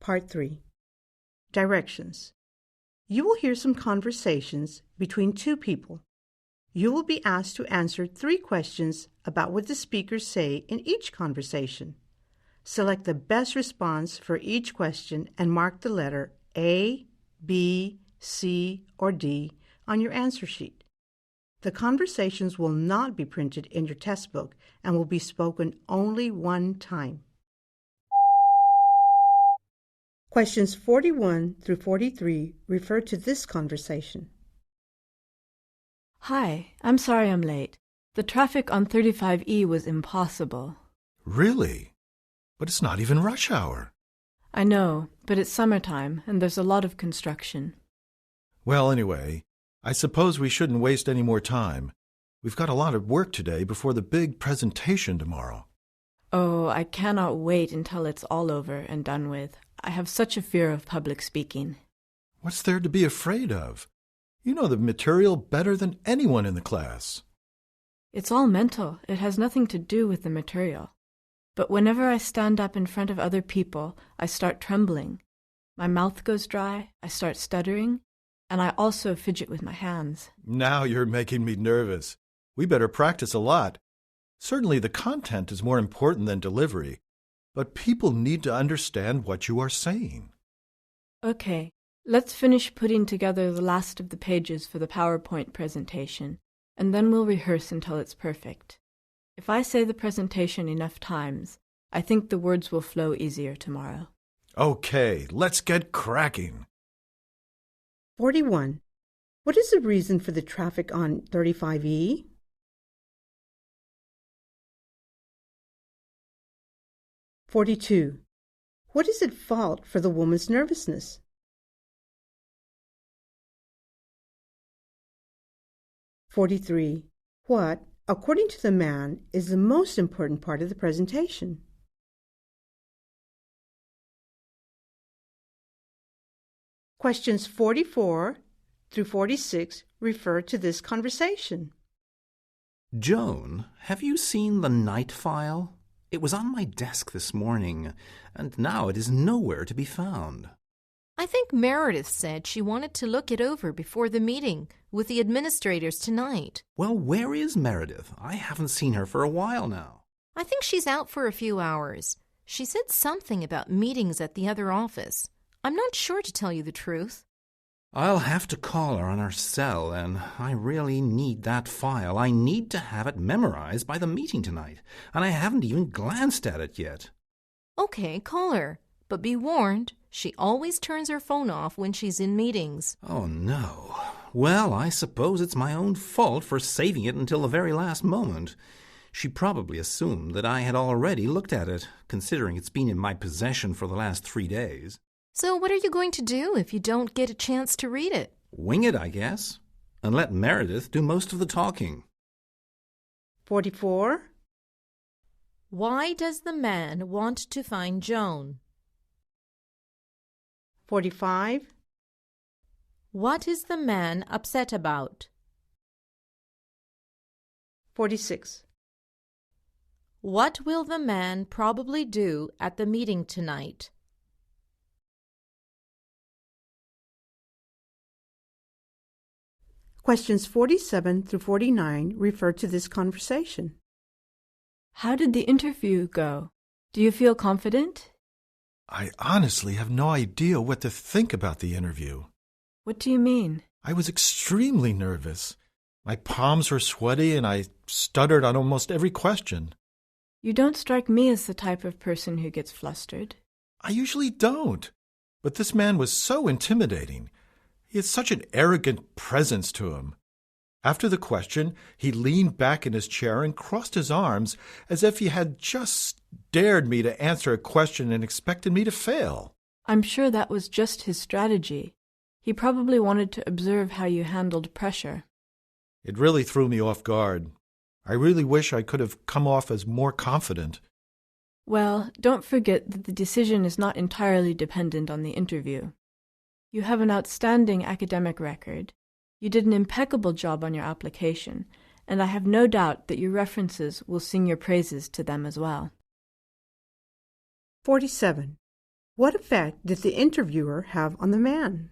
Part 3. Directions. You will hear some conversations between two people. You will be asked to answer 3 questions about what the speakers say in each conversation. Select the best response for each question and mark the letter A, B, C, or D on your answer sheet. The conversations will not be printed in your test book and will be spoken only one time. Questions 41 through 43 refer to this conversation. Hi, I'm sorry I'm late. The traffic on 35E was impossible. Really? But it's not even rush hour. I know, but it's summertime and there's a lot of construction. Well, anyway, I suppose we shouldn't waste any more time. We've got a lot of work today before the big presentation tomorrow. Oh, I cannot wait until it's all over and done with. I have such a fear of public speaking. What's there to be afraid of? You know the material better than anyone in the class. It's all mental. It has nothing to do with the material. But whenever I stand up in front of other people, I start trembling. My mouth goes dry, I start stuttering, and I also fidget with my hands. Now you're making me nervous. We better practice a lot. Certainly the content is more important than delivery, but people need to understand what you are saying. Okay, let's finish putting together the last of the pages for the PowerPoint presentation, and then we'll rehearse until it's perfect. If I say the presentation enough times, I think the words will flow easier tomorrow. Okay, let's get cracking. 41. What is the reason for the traffic on 35E? (42) What is at fault for the woman's nervousness? (43) What, according to the man, is the most important part of the presentation? Questions 44 through 46 refer to this conversation. Joan, have you seen the night file? It was on my desk this morning, and now it is nowhere to be found. I think Meredith said she wanted to look it over before the meeting with the administrators tonight. Well, where is Meredith? I haven't seen her for a while now. I think she's out for a few hours. She said something about meetings at the other office. I'm not sure, to tell you the truth. I'll have to call her on her cell, and I really need that file. I need to have it memorized by the meeting tonight, and I haven't even glanced at it yet. Okay, call her. But be warned, she always turns her phone off when she's in meetings. Oh, no. Well, I suppose it's my own fault for saving it until the very last moment. She probably assumed that I had already looked at it, considering it's been in my possession for the last 3 days. So what are you going to do if you don't get a chance to read it? Wing it, I guess, and let Meredith do most of the talking. 44. Why does the man want to find Joan? 45. What is the man upset about? 46. What will the man probably do at the meeting tonight? Questions 47 through 49 refer to this conversation. How did the interview go? Do you feel confident? I honestly have no idea what to think about the interview. What do you mean? I was extremely nervous. My palms were sweaty and I stuttered on almost every question. You don't strike me as the type of person who gets flustered. I usually don't, but this man was so intimidating. He had such an arrogant presence to him. After the question, he leaned back in his chair and crossed his arms as if he had just dared me to answer a question and expected me to fail. I'm sure that was just his strategy. He probably wanted to observe how you handled pressure. It really threw me off guard. I really wish I could have come off as more confident. Well, don't forget that the decision is not entirely dependent on the interview. You have an outstanding academic record. You did an impeccable job on your application, and I have no doubt that your references will sing your praises to them as well. 47. What effect did the interviewer have on the man?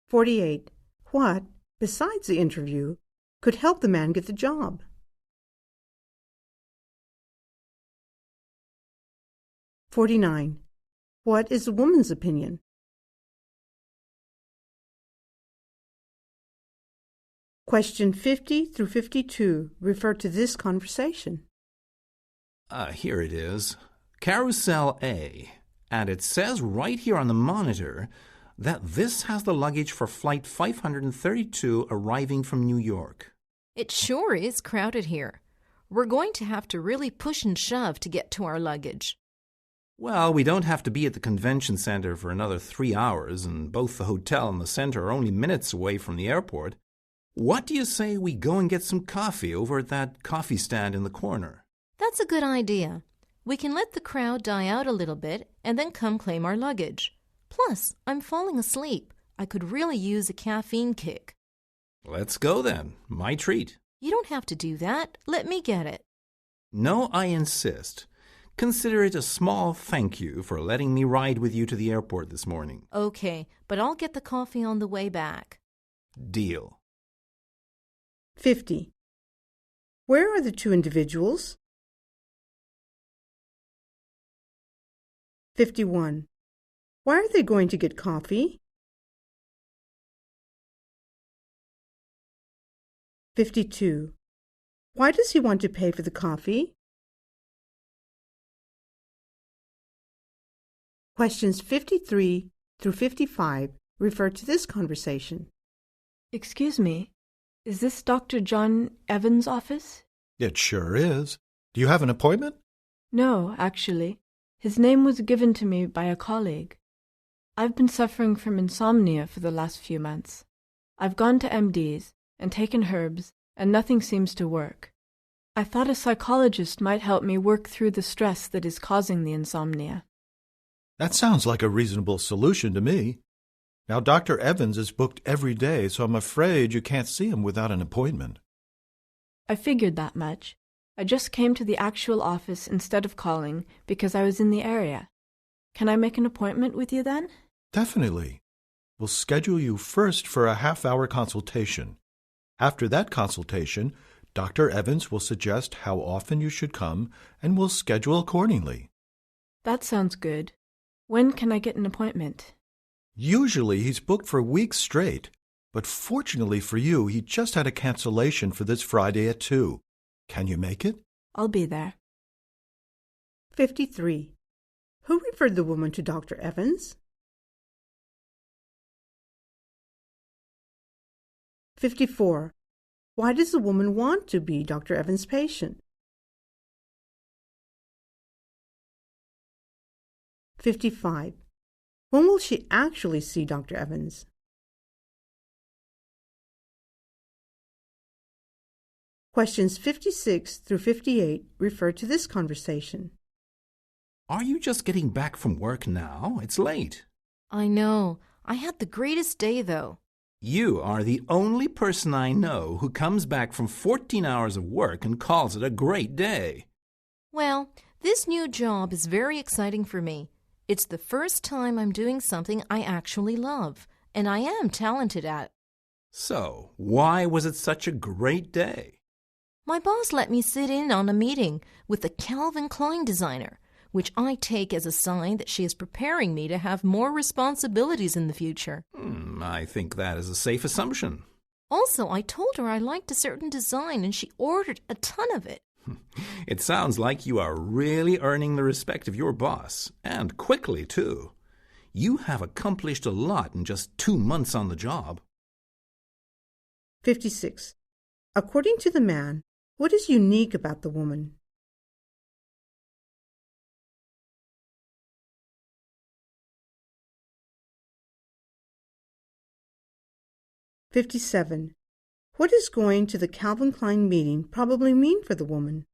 (48) What, besides the interview, could help the man get the job? (49) What is the woman's opinion? Question 50 through 52 refer to this conversation. Here it is. Carousel A. And it says right here on the monitor that this has the luggage for flight 532 arriving from New York. It sure is crowded here. We're going to have to really push and shove to get to our luggage. Well, we don't have to be at the convention center for another 3 hours, and both the hotel and the center are only minutes away from the airport. What do you say we go and get some coffee over at that coffee stand in the corner? That's a good idea. We can let the crowd die out a little bit and then come claim our luggage. Plus, I'm falling asleep. I could really use a caffeine kick. Let's go then. My treat. You don't have to do that. Let me get it. No, I insist. Consider it a small thank you for letting me ride with you to the airport this morning. Okay, but I'll get the coffee on the way back. Deal. 50. Where are the two individuals? 51. Why are they going to get coffee? 52. Why does he want to pay for the coffee? Questions 53 through 55 refer to this conversation. Excuse me, is this Dr. John Evans' office? It sure is. Do you have an appointment? No, actually. His name was given to me by a colleague. I've been suffering from insomnia for the last few months. I've gone to MDs and taken herbs, and nothing seems to work. I thought a psychologist might help me work through the stress that is causing the insomnia. That sounds like a reasonable solution to me. Now, Dr. Evans is booked every day, so I'm afraid you can't see him without an appointment. I figured that much. I just came to the actual office instead of calling because I was in the area. Can I make an appointment with you then? Definitely. We'll schedule you first for a half-hour consultation. After that consultation, Dr. Evans will suggest how often you should come, and we'll schedule accordingly. That sounds good. When can I get an appointment? Usually he's booked for weeks straight, but fortunately for you, he just had a cancellation for this Friday at 2. Can you make it? I'll be there. 53. Who referred the woman to Dr. Evans? 54. Why does the woman want to be Dr. Evans' patient? 55. When will she actually see Dr. Evans? Questions 56 through 58 refer to this conversation. Are you just getting back from work now? It's late. I know. I had the greatest day, though. You are the only person I know who comes back from 14 hours of work and calls it a great day. Well, this new job is very exciting for me. It's the first time I'm doing something I actually love, and I am talented at. So, why was it such a great day? My boss let me sit in on a meeting with the Calvin Klein designer, which I take as a sign that she is preparing me to have more responsibilities in the future. I think that is a safe assumption. Also, I told her I liked a certain design, and she ordered a ton of it. It sounds like you are really earning the respect of your boss, and quickly, too. You have accomplished a lot in just 2 months on the job. 56. According to the man, what is unique about the woman? 57. What does going to the Calvin Klein meeting probably mean for the woman?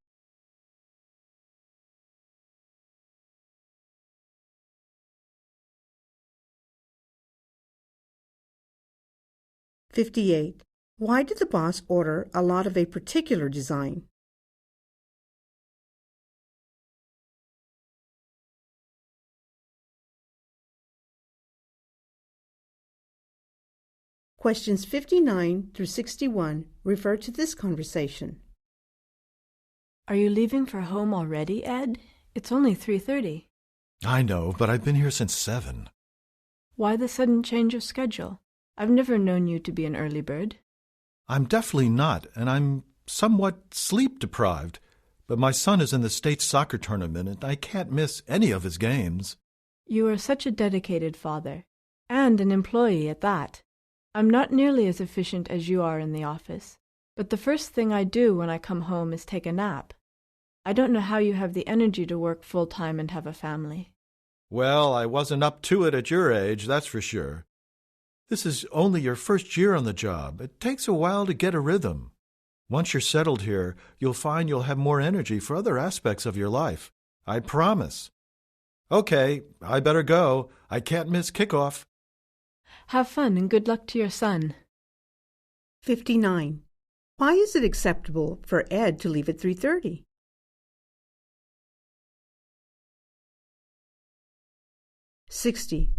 58. Why did the boss order a lot of a particular design? Questions 59 through 61 refer to this conversation. Are you leaving for home already, Ed? It's only 3:30. I know, but I've been here since 7. Why the sudden change of schedule? I've never known you to be an early bird. I'm definitely not, and I'm somewhat sleep-deprived. But my son is in the state soccer tournament, and I can't miss any of his games. You are such a dedicated father, and an employee at that. I'm not nearly as efficient as you are in the office, but the first thing I do when I come home is take a nap. I don't know how you have the energy to work full-time and have a family. Well, I wasn't up to it at your age, that's for sure. This is only your first year on the job. It takes a while to get a rhythm. Once you're settled here, you'll find you'll have more energy for other aspects of your life. I promise. Okay, I better go. I can't miss kickoff. Have fun and good luck to your son. 59. Why is it acceptable for Ed to leave at 3:30? (60)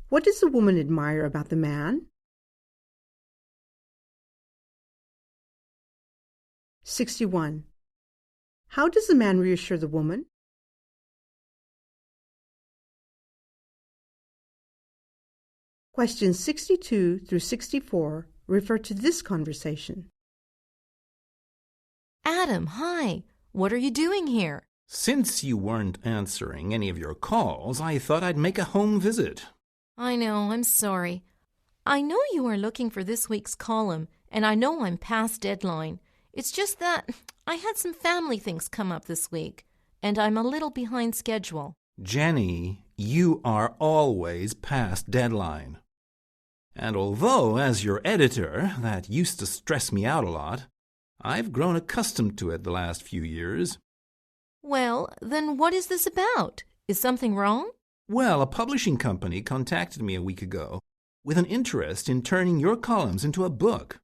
What does the woman admire about the man? 61. How does the man reassure the woman? Questions 62 through 64 refer to this conversation. Adam, hi. What are you doing here? Since you weren't answering any of your calls, I thought I'd make a home visit. I know, I'm sorry. I know you are looking for this week's column, and I know I'm past deadline. It's just that I had some family things come up this week, and I'm a little behind schedule. Jenny, you are always past deadline. And although, as your editor, that used to stress me out a lot, I've grown accustomed to it the last few years. Well, then what is this about? Is something wrong? Well, a publishing company contacted me a week ago with an interest in turning your columns into a book.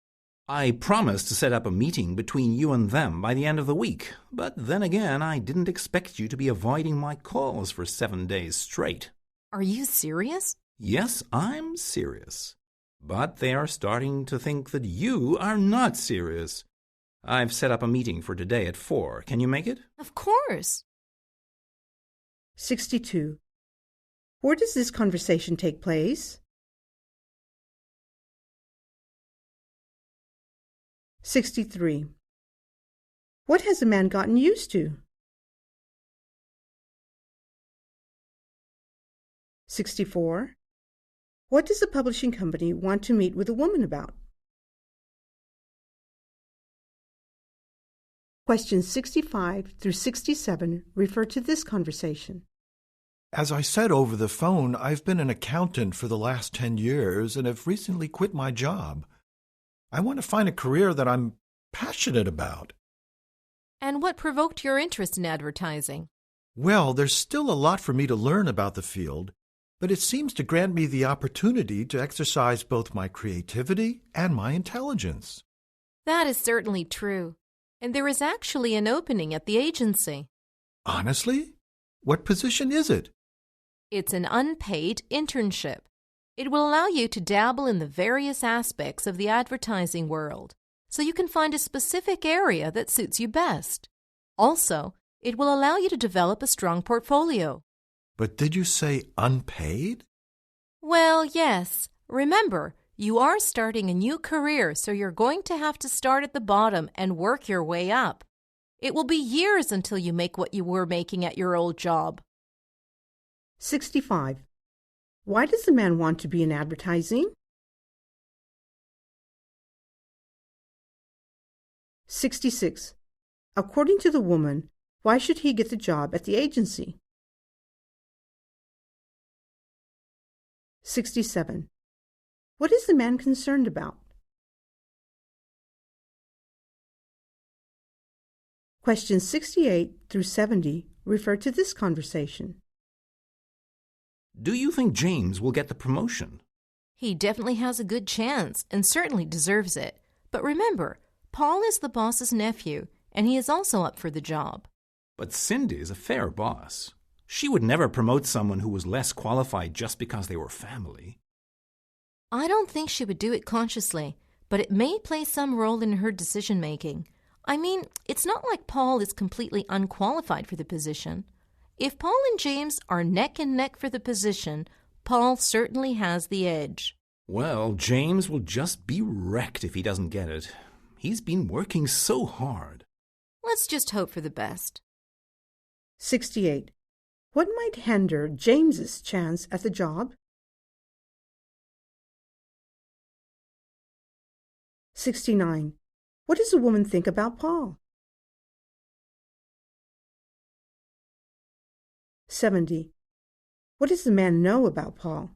I promised to set up a meeting between you and them by the end of the week, but then again, I didn't expect you to be avoiding my calls for 7 days straight. Are you serious? Yes, I'm serious. But they are starting to think that you are not serious. I've set up a meeting for today at 4. Can you make it? Of course. 62. Where does this conversation take place? 63. What has the man gotten used to? 64. What does the publishing company want to meet with the woman about? Questions 65 through 67 refer to this conversation. As I said over the phone, I've been an accountant for the last 10 years and have recently quit my job. I want to find a career that I'm passionate about. And what provoked your interest in advertising? Well, there's still a lot for me to learn about the field, but it seems to grant me the opportunity to exercise both my creativity and my intelligence. That is certainly true. And there is actually an opening at the agency. Honestly? What position is it? It's an unpaid internship. It will allow you to dabble in the various aspects of the advertising world, so you can find a specific area that suits you best. Also, it will allow you to develop a strong portfolio. But did you say unpaid? Well, yes. Remember, you are starting a new career, so you're going to have to start at the bottom and work your way up. It will be years until you make what you were making at your old job. 65. Why does the man want to be in advertising? 66. According to the woman, why should he get the job at the agency? 67. What is the man concerned about? Questions 68 through 70 refer to this conversation. Do you think James will get the promotion? He definitely has a good chance and certainly deserves it. But remember, Paul is the boss's nephew, and he is also up for the job. But Cindy is a fair boss. She would never promote someone who was less qualified just because they were family. I don't think she would do it consciously, but it may play some role in her decision-making. I mean, it's not like Paul is completely unqualified for the position. If Paul and James are neck and neck for the position, Paul certainly has the edge. Well, James will just be wrecked if he doesn't get it. He's been working so hard. Let's just hope for the best. 68. What might hinder James's chance at the job? 69. What does the woman think about Paul? 70. What does the man know about Paul?